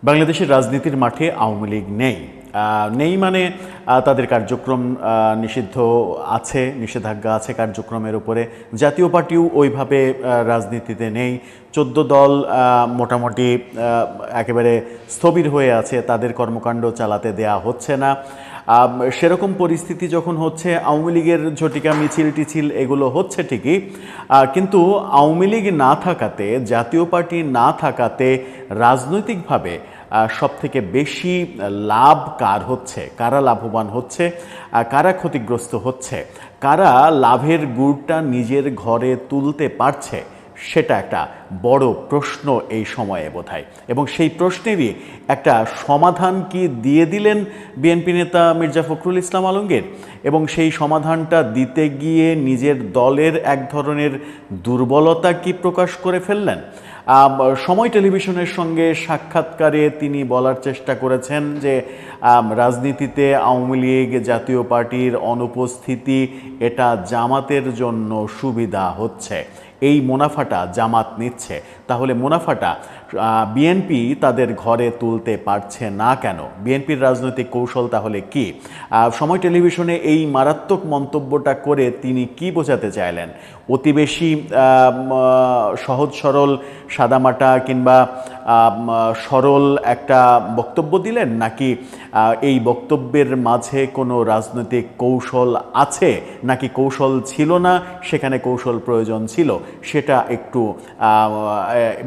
বাংলাদেশের রাজনীতির মাঠে আওয়ামী লীগ নেই। নেই মানে তাদের কার্যক্রম নিষিদ্ধ আছে, নিষেধাজ্ঞা আছে কার্যক্রমের উপরে। জাতীয় পার্টিও ওইভাবে রাজনীতিতে নেই। 14 দল মোটামুটি একেবারে স্থবির হয়ে আছে, তাদের কর্মকাণ্ড চালাতে দেয়া হচ্ছে না। সেরকম পরিস্থিতি যখন হচ্ছে, আওয়ামী লীগের ঝটিকা মিছিল টিছিল এগুলো হচ্ছে ঠিকই, কিন্তু আওয়ামী লীগ না থাকাতে, জাতীয় পার্টি না থাকাতে রাজনৈতিকভাবে সবথেকে বেশি লাভ কার হচ্ছে, কারা লাভবান হচ্ছে, কারা ক্ষতিগ্রস্ত হচ্ছে, কারা লাভের গুড়টা নিজের ঘরে তুলতে পারছে, সেটা একটা বড় প্রশ্ন এই সময়ে বোধহয়। এবং সেই প্রশ্নেরই একটা সমাধান কি দিয়ে দিলেন বিএনপি নেতা মির্জা ফখরুল ইসলাম আলমগীর, এবং সেই সমাধানটা দিতে গিয়ে নিজের দলের এক ধরনের দুর্বলতা কি প্রকাশ করে ফেললেন। সময় টেলিভিশনের সঙ্গে সাক্ষাৎকারে তিনি বলার চেষ্টা করেছেন যে রাজনীতিতে আওয়ামী লীগ, জাতীয় পার্টির অনুপস্থিতি এটা জামাতের জন্য সুবিধা হচ্ছে, এই মুনাফাটা জামাত নিচ্ছে। তাহলে মুনাফাটা বিএনপি তাদের ঘরে তুলতে পারছে না কেন? বিএনপির রাজনৈতিক কৌশল তাহলে কি? সময় টেলিভিশনে এই মারাত্মক মন্তব্যটা করে তিনি কি বোঝাতে চাইলেন? অতি বেশি সহজ সরল সাদামাটা কিংবা সরল একটা বক্তব্য দিলেন, নাকি এই বক্তব্যের মাঝে কোনো রাজনৈতিক কৌশল আছে, নাকি কৌশল ছিল না, সেখানে কৌশল প্রয়োজন ছিল? সেটা একটু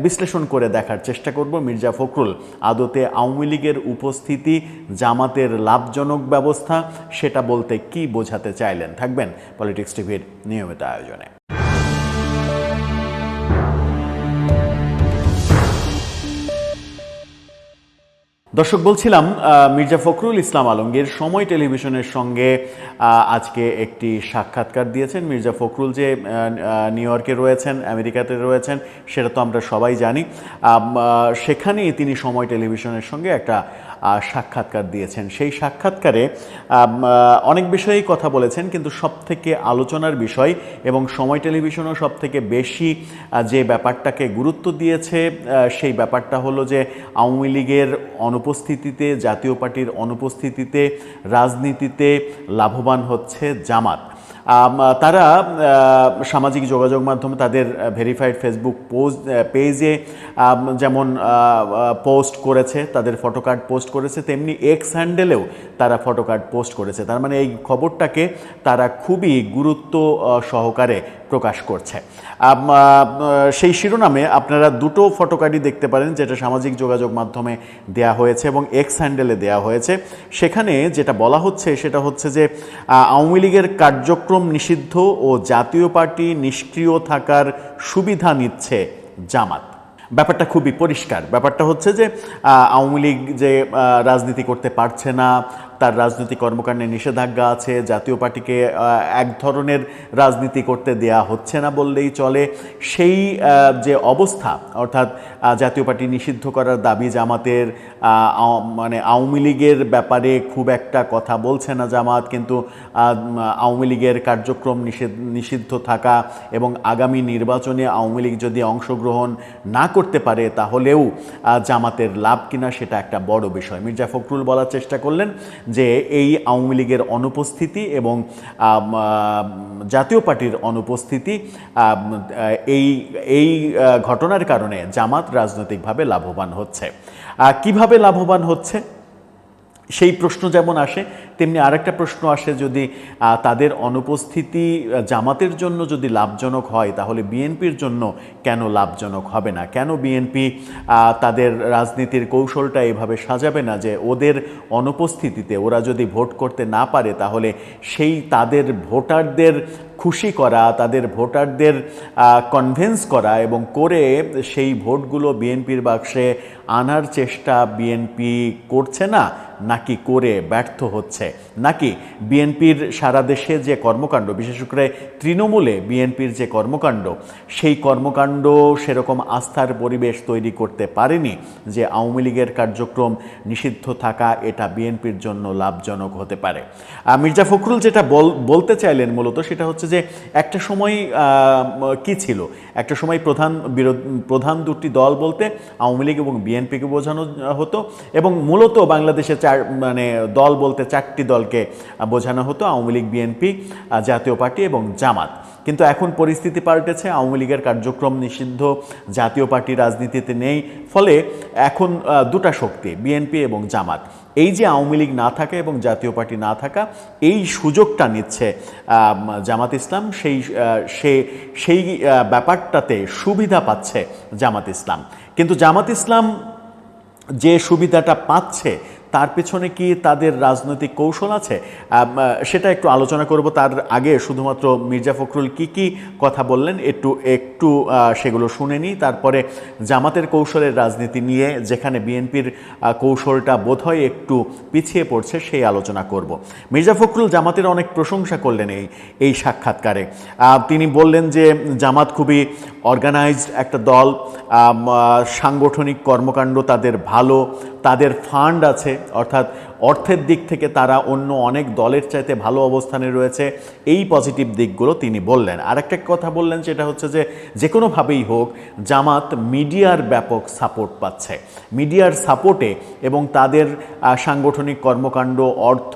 বিশ্লেষণ করে দেখার চেষ্টা করব। মির্জা ফখরুল আদতে আওয়ামী লীগের উপস্থিতি জামাতের লাভজনক ব্যবস্থা, সেটা বলতে কি বোঝাতে চাইলেন? থাকবেন পলিটিক্স টিভির নিয়মিত আয়োজনে। দর্শক, বলছিলাম মির্জা ফখরুল ইসলাম আলমগীর সময় টেলিভিশনের সঙ্গে আজকে একটি সাক্ষাৎকার দিয়েছেন। মির্জা ফখরুল যে নিউ ইয়র্কে রয়েছেন, আমেরিকাতে রয়েছেন, সেটা তো আমরা সবাই জানি। সেখানেই তিনি সময় টেলিভিশনের সঙ্গে একটা সাক্ষাৎকার দিয়েছেন। সেই সাক্ষাৎকারে অনেক বিষয়েই কথা বলেছেন, কিন্তু সবথেকে আলোচনার বিষয় এবং সময় টেলিভিশনও সবথেকে বেশি যে ব্যাপারটাকে গুরুত্ব দিয়েছে, সেই ব্যাপারটা হলো যে আওয়ামী লীগের অনুপস্থিতিতে, জাতীয় পার্টির অনুপস্থিতিতে রাজনীতিতে লাভবান হচ্ছে জামাত। তারা সামাজিক যোগাযোগ মাধ্যমে তাদের ভেরিফাইড ফেসবুক পেজে যেমন পোস্ট করেছে, তাদের ফটোকার্ড পোস্ট করেছে, তেমনি এক্স হ্যান্ডেলেও তারা ফটোকার্ড পোস্ট করেছে। তার মানে এই খবরটাকে তারা খুবই গুরুত্ব সহকারে প্রকাশ করছে। সেই শিরোনামে আপনারা দুটো ফটোকার্ডই দেখতে পারেন, যেটা সামাজিক যোগাযোগ মাধ্যমে দেয়া হয়েছে এবং এক্স হ্যান্ডেলে দেয়া হয়েছে। সেখানে যেটা বলা হচ্ছে সেটা হচ্ছে যে আওয়ামী লীগের কার্যক্রম নিষিদ্ধ ও জাতীয় পার্টি নিষ্ক্রিয় থাকার সুবিধা নিচ্ছে জামাত। ব্যাপারটা খুবই পরিষ্কার। ব্যাপারটা হচ্ছে যে আওয়ামী লীগ যে রাজনীতি করতে পারছে না, তার রাজনৈতিক কর্মকাণ্ডে নিষেধাজ্ঞা আছে, জাতীয় পার্টিকে এক ধরনের রাজনীতি করতে দেয়া হচ্ছে না বললেই চলে। সেই যে অবস্থা, অর্থাৎ জাতীয় পার্টি নিষিদ্ধ করার দাবি জামাতের, মানে আওয়ামী লীগের ব্যাপারে খুব একটা কথা বলছে না জামাত, কিন্তু আওয়ামী লীগের কার্যক্রম নিষিদ্ধ থাকা এবং আগামী নির্বাচনে আওয়ামী লীগ যদি অংশগ্রহণ না করতে পারে তাহলেও জামাতের লাভ কিনা, সেটা একটা বড় বিষয়। মির্জা ফখরুল বলার চেষ্টা করলেন যে এই আওয়ামী লীগের অনুপস্থিতি এবং জাতীয় পার্টির অনুপস্থিতি, এই ঘটনার কারণে জামাত রাজনৈতিকভাবে লাভবান হচ্ছে। কিভাবে লাভবান হচ্ছে সেই প্রশ্ন যেমন আসে, তেমনি আরেকটা প্রশ্ন আসে, যদি তাদের অনুপস্থিতি জামাতের জন্য যদি লাভজনক হয়, তাহলে বিএনপির জন্য কেন লাভজনক হবে না? কেন বিএনপি তাদের রাজনীতির কৌশলটা এভাবে সাজাবে না যে ওদের অনুপস্থিতিতে ওরা যদি ভোট করতে না পারে, তাহলে সেই তাদের ভোটারদের খুশি করা, তাদের ভোটারদের কনভিন্স করা এবং করে সেই ভোটগুলো বিএনপির বাক্সে আনার চেষ্টা বিএনপি করছে না, নাকি করে ব্যর্থ হচ্ছে? নাকি বিএনপির সারা দেশে যে কর্মকাণ্ড, বিশেষ করে তৃণমূলে বিএনপির যে কর্মকাণ্ড, সেই কর্মকাণ্ড সেরকম আস্থার পরিবেশ তৈরি করতে পারেনি যে আওয়ামী লীগের কার্যক্রম নিষিদ্ধ থাকা এটা বিএনপির জন্য লাভজনক হতে পারে? মির্জা ফখরুল যেটা বলতে চাইলেন মূলত, সেটা হচ্ছে যে যে একটা সময় কি ছিল, একটা সময় প্রধান দুটি দল বলতে আওয়ামী লীগ এবং বিএনপিকে বোঝানো হতো, এবং মূলত বাংলাদেশে দল বলতে চারটি দলকে বোঝানো হতো, আওয়ামী লীগ, বিএনপি, জাতীয় পার্টি এবং জামাত। কিন্তু এখন পরিস্থিতি পাল্টেছে, আওয়ামী লীগের কার্যক্রম নিষিদ্ধ, জাতীয় পার্টি রাজনীতিতে নেই, ফলে এখন দুটা শক্তি, বিএনপি এবং জামাত। এই যে আওয়ামী লীগ না থাকা এবং জাতীয় পার্টি না থাকা, এই সুযোগটা নিচ্ছে জামাত ইসলাম, সেই ব্যাপারটাতে সুবিধা পাচ্ছে জামাত ইসলাম। কিন্তু জামাত ইসলাম যে সুবিধাটা পাচ্ছে তার পেছনে কি তাদের রাজনৈতিক কৌশল আছে, সেটা একটু আলোচনা করব। তার আগে শুধুমাত্র মির্জা ফখরুল কি কথা বললেন একটু সেগুলো শুনে নিই, তারপরে জামাতের কৌশলের রাজনীতি নিয়ে, যেখানে বিএনপির কৌশলটা বোধহয় একটু পিছিয়ে পড়ছে, সেই আলোচনা করব। মির্জা ফখরুল জামাতের অনেক প্রশংসা করলেন এই সাক্ষাৎকারে। তিনি বললেন যে জামাত খুবই অর্গানাইজড একটা দল, সাংগঠনিক কর্মকাণ্ড তাদের ভালো, তাদের ফান্ড আছে, অর্থাৎ অর্থের দিক থেকে তারা অন্য অনেক দলের চাইতে ভালো অবস্থানে রয়েছে। এই পজিটিভ দিকগুলো তিনি বললেন। আরেকটা কথা বললেন, সেটা হচ্ছে যে কোনোভাবেই হোক জামাত মিডিয়ার ব্যাপক সাপোর্ট পাচ্ছে। মিডিয়ার সাপোর্টে এবং তাদের সাংগঠনিক কর্মকাণ্ড, অর্থ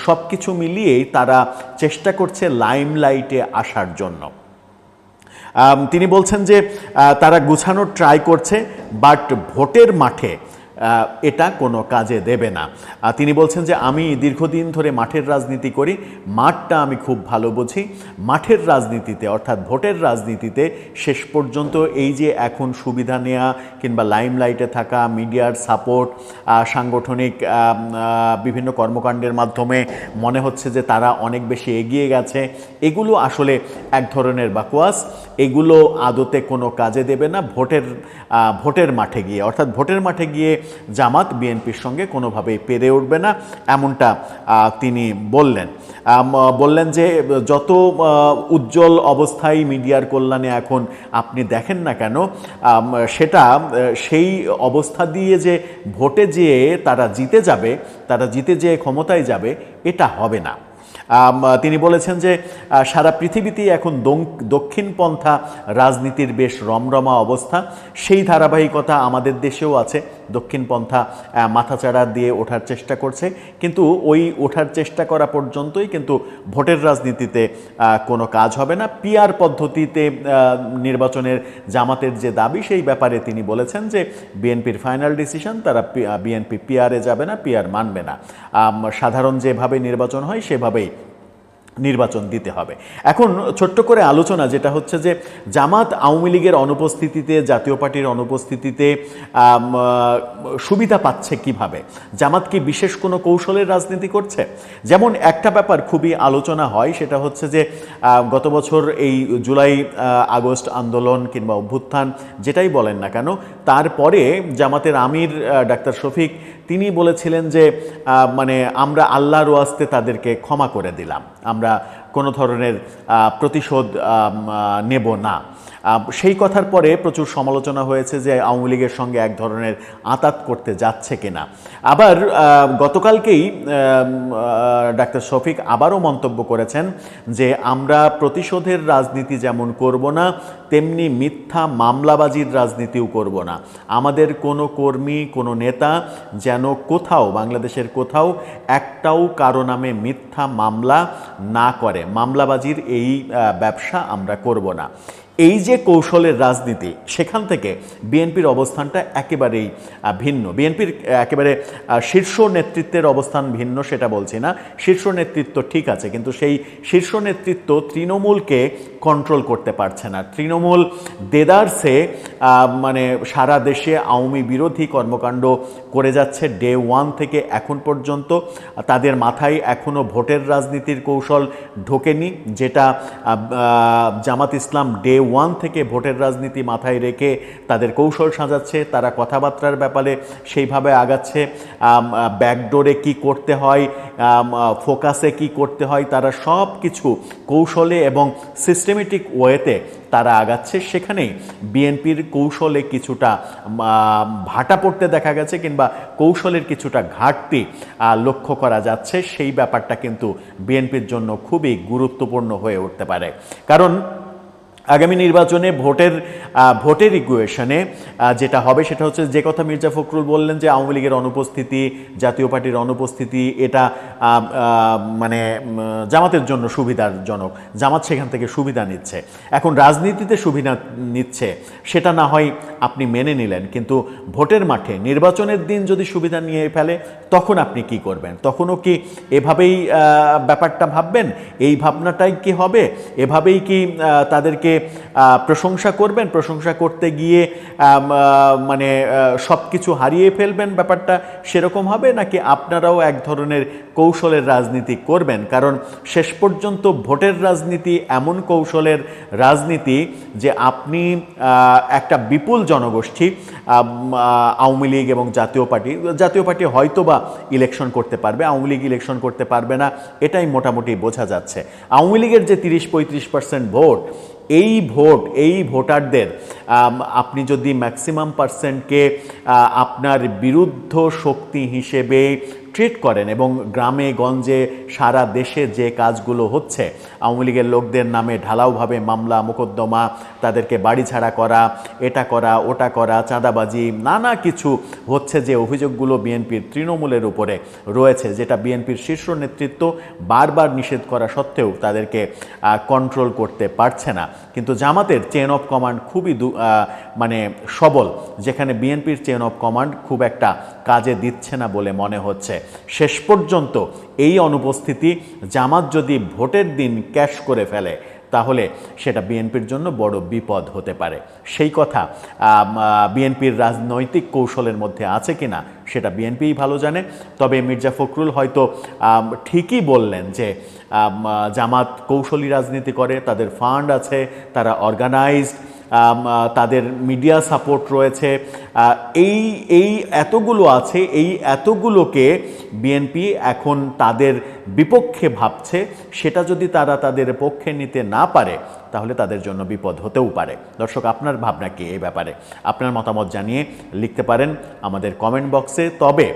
সব কিছু মিলিয়েই তারা চেষ্টা করছে লাইমলাইটে আসার জন্য। তিনি বলছেন যে তারা গুছানোর ট্রাই করছে, বাট ভোটের মাঠে এটা কোনো কাজে দেবে না। তিনি বলছেন যে আমি দীর্ঘদিন ধরে মাঠের রাজনীতি করি, মাঠটা আমি খুব ভালো বুঝি। মাঠের রাজনীতিতে অর্থাৎ ভোটের রাজনীতিতে শেষ পর্যন্ত এই যে এখন সুবিধা নেওয়া কিংবা লাইমলাইটে থাকা, মিডিয়ার সাপোর্ট, সাংগঠনিক বিভিন্ন কর্মকাণ্ডের মাধ্যমে মনে হচ্ছে যে তারা অনেক বেশি এগিয়ে গেছে, এগুলো আসলে এক ধরনের বাকওয়াস। এগুলো আদতে কোনো কাজে দেবে না ভোটের মাঠে গিয়ে, অর্থাৎ ভোটের মাঠে গিয়ে জামাত বিএনপির সঙ্গে কোনোভাবেই পেরে উঠবে না, এমনটা তিনি বললেন যে যত উজ্জ্বল অবস্থায় মিডিয়ার কল্যাণে এখন আপনি দেখেন না কেন, সেটা সেই অবস্থা দিয়ে যে ভোটে যেয়ে তারা জিতে যেয়ে ক্ষমতায় যাবে, এটা হবে না। তিনি বলেছেন যে সারা পৃথিবীতেই এখন দক্ষিণপন্থা রাজনীতির বেশ রমরমা অবস্থা, সেই ধারাবাহিকতা আমাদের দেশেও আছে। দক্ষিণপন্থা মাথাচাড়া দিয়ে ওঠার চেষ্টা করছে, কিন্তু ওই ওঠার চেষ্টা করা পর্যন্তই কিন্তু ভোটের রাজনীতিতে কোনো কাজ হবে না। পিআর পদ্ধতিতে নির্বাচনের জামাতের যে দাবি, সেই ব্যাপারে তিনি বলেছেন যে বিএনপির ফাইনাল ডিসিশন, তারা বিএনপি পিআরে যাবে না, পিআর মানবে না। সাধারণ যেভাবে নির্বাচন হয় সেভাবেই নির্বাচন দিতে হবে। এখন ছোট্ট করে আলোচনা, যেটা হচ্ছে যে জামাত আওয়ামী লীগের অনুপস্থিতিতে, জাতীয় পার্টির অনুপস্থিতিতে সুবিধা পাচ্ছে কিভাবে? জামাত কি বিশেষ কোনো কৌশলের রাজনীতি করছে? যেমন একটা ব্যাপার খুবই আলোচনা হয়, সেটা হচ্ছে যে গত বছর এই জুলাই আগস্ট আন্দোলন কিংবা অভ্যুত্থান যেটাই বলেন না কেন, তারপরে জামাতের আমির ডাক্তার শফিক তিনি বলেছিলেন যে আমরা আল্লাহর ওয়াস্তে তাদেরকে ক্ষমা করে দিলাম, আমরা কোনো ধরনের প্রতিশোধ নেব না। সেই কথার পরে প্রচুর সমালোচনা হয়েছে যে আওয়ামী লীগের সঙ্গে এক ধরনের আঁতাত করতে যাচ্ছে কিনা। আবার গতকালকেই ডাক্তার শফিক আবারও মন্তব্য করেছেন যে আমরা প্রতিশোধের রাজনীতি যেমন করব না, তেমনি মিথ্যা মামলাবাজির রাজনীতিও করব না। আমাদের কোনো কর্মী, কোনো নেতা যেন বাংলাদেশের কোথাও একটাও কারো নামে মিথ্যা মামলা না করে, মামলাবাজির এই ব্যবসা আমরা করব না। এই যে কৌশলের রাজনীতি, সেখান থেকে বিএনপির অবস্থানটা একেবারেই ভিন্ন। বিএনপির একেবারে শীর্ষ নেতৃত্বের অবস্থান ভিন্ন সেটা বলছি না, শীর্ষ নেতৃত্ব ঠিক আছে, কিন্তু সেই শীর্ষ নেতৃত্ব তৃণমূলকে কন্ট্রোল করতে পারছে না। তৃণমূল দেদারসে সারা দেশে আওয়ামী বিরোধী কর্মকাণ্ড করে যাচ্ছে ডে ওয়ান থেকে এখন পর্যন্ত। তাদের মাথায় এখনও ভোটের রাজনীতির কৌশল ঢোকেনি, যেটা জামাত ইসলাম ডে ওয়ান থেকে ভোটের রাজনীতি মাথায় রেখে তাদের কৌশল সাজাচ্ছে। তারা কথাবার্তার ব্যাপারে সেইভাবে আগাচ্ছে, ব্যাকডোরে কি করতে হয়, ফোকাসে কি করতে হয়, তারা সব কিছু কৌশলে এবং সিস্টেম সিস্টেমেটিক ওয়েতে তারা আগাচ্ছে, সেখানেই বিএনপির কৌশলে কিছুটা ভাটা পড়তে দেখা গেছে কিংবা কৌশলের কিছুটা ঘাটতি লক্ষ্য করা যাচ্ছে। সেই ব্যাপারটা কিন্তু বিএনপির জন্য খুবই গুরুত্বপূর্ণ হয়ে উঠতে পারে। কারণ আগামী নির্বাচনে ভোটের ইকুয়েশনে যেটা হবে সেটা হচ্ছে, যে কথা মির্জা ফখরুল বললেন যে আওয়ামী লীগের অনুপস্থিতি, জাতীয় পার্টির অনুপস্থিতি, এটা মানে জামাতের জন্য সুবিধাজনক, জামাত সেখান থেকে সুবিধা নিচ্ছে। এখন রাজনীতিতে সুবিধা নিচ্ছে সেটা না হয় আপনি মেনে নিলেন, কিন্তু ভোটের মাঠে নির্বাচনের দিন যদি সুবিধা নিয়ে ফেলে তখন আপনি কি করবেন? তখনও কি এভাবেই ব্যাপারটা ভাববেন? এই ভাবনাটাই কি হবে? এভাবেই কি তাদেরকে প্রশংসা করবেন? প্রশংসা করতে গিয়ে মানে সব কিছু হারিয়ে ফেলবেন, ব্যাপারটা সেরকম হবে? নাকি আপনারাও এক ধরনের কৌশলের রাজনীতি করবেন? কারণ শেষ পর্যন্ত ভোটের রাজনীতি এমন কৌশলের রাজনীতি যে আপনি একটা বিপুল জনগোষ্ঠী, আওয়ামী লীগ এবং জাতীয় পার্টি হয়তো বা ইলেকশন করতে পারবে, আওয়ামী লীগ ইলেকশন করতে পারবে না, এটাই মোটামুটি বোঝা যাচ্ছে। আওয়ামী লীগের যে 30-35% ভোট, এই ভোটারদের আপনি যদি ম্যাক্সিমাম পার্সেন্টকে আপনার বিরুদ্ধ শক্তি হিসেবে ট্রিট করেন এবং গ্রামে গঞ্জে সারা দেশে যে কাজগুলো হচ্ছে, আওয়ামী লীগের লোকদের নামে ঢালাওভাবে মামলা মোকদ্দমা, তাদেরকে বাড়ি ছাড়া করা, এটা করা ওটা করা, চাঁদাবাজি, নানা কিছু হচ্ছে, যে অভিযোগগুলো বিএনপির তৃণমূলের উপরে রয়েছে, যেটা বিএনপির শীর্ষ নেতৃত্ব বারবার নিষেধ করা সত্ত্বেও তাদেরকে কন্ট্রোল করতে পারছে না। কিন্তু জামাতের চেইন অফ কমান্ড খুবই মানে সবল, যেখানে বিএনপির চেইন অফ কমান্ড খুব একটা কাজে দিচ্ছে না বলে মনে হচ্ছে। শেষ পর্যন্ত এই অনুপস্থিতি জামাত যদি ভোটের দিন ক্যাশ করে ফেলে তাহলে সেটা বিএনপির জন্য বড় বিপদ হতে পারে। সেই কথা বিএনপির রাজনৈতিক কৌশলের মধ্যে আছে কিনা সেটা বিএনপিই ভালো জানে। তবে মির্জা ফখরুল হয়তো ঠিকই বললেন যে জামাত কৌশলী রাজনীতি করে, তাদের ফান্ড আছে, তারা অর্গানাইজড, তাদের মিডিয়া সাপোর্ট রয়েছে, এই এতগুলো আছে, এই এতগুলোকে বিএনপি এখন তাদের বিপক্ষে ভাবছে। সেটা যদি তারা তাদের পক্ষে নিতে না পারে তাহলে তাদের জন্য বিপদ হতেও পারে। দর্শক, আপনার ভাবনা কি এই ব্যাপারে? আপনার মতামত জানিয়ে লিখতে পারেন আমাদের কমেন্ট বক্সে। তবে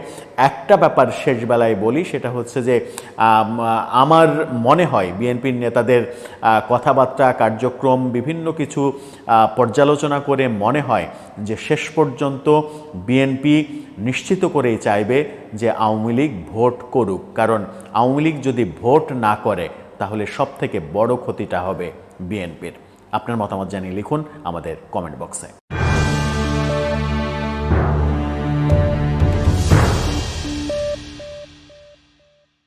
একটা ব্যাপার শেষ বেলায় বলি, সেটা হচ্ছে যে আমার মনে হয় বিএনপির নেতাদের কথাবার্তা, কার্যক্রম, বিভিন্ন কিছু পর্যালোচনা করে মনে হয় যে শেষ পর্যন্ত বিএনপি নিশ্চিত করেই চাইবে যে আওয়ামী লীগ ভোট করুক। কারণ আওয়ামী লীগ যদি ভোট না করে তাহলে সবথেকে বড় ক্ষতিটা হবে বিএনপির। আপনার মতামত জানিয়ে লিখুন আমাদের কমেন্ট বক্সে।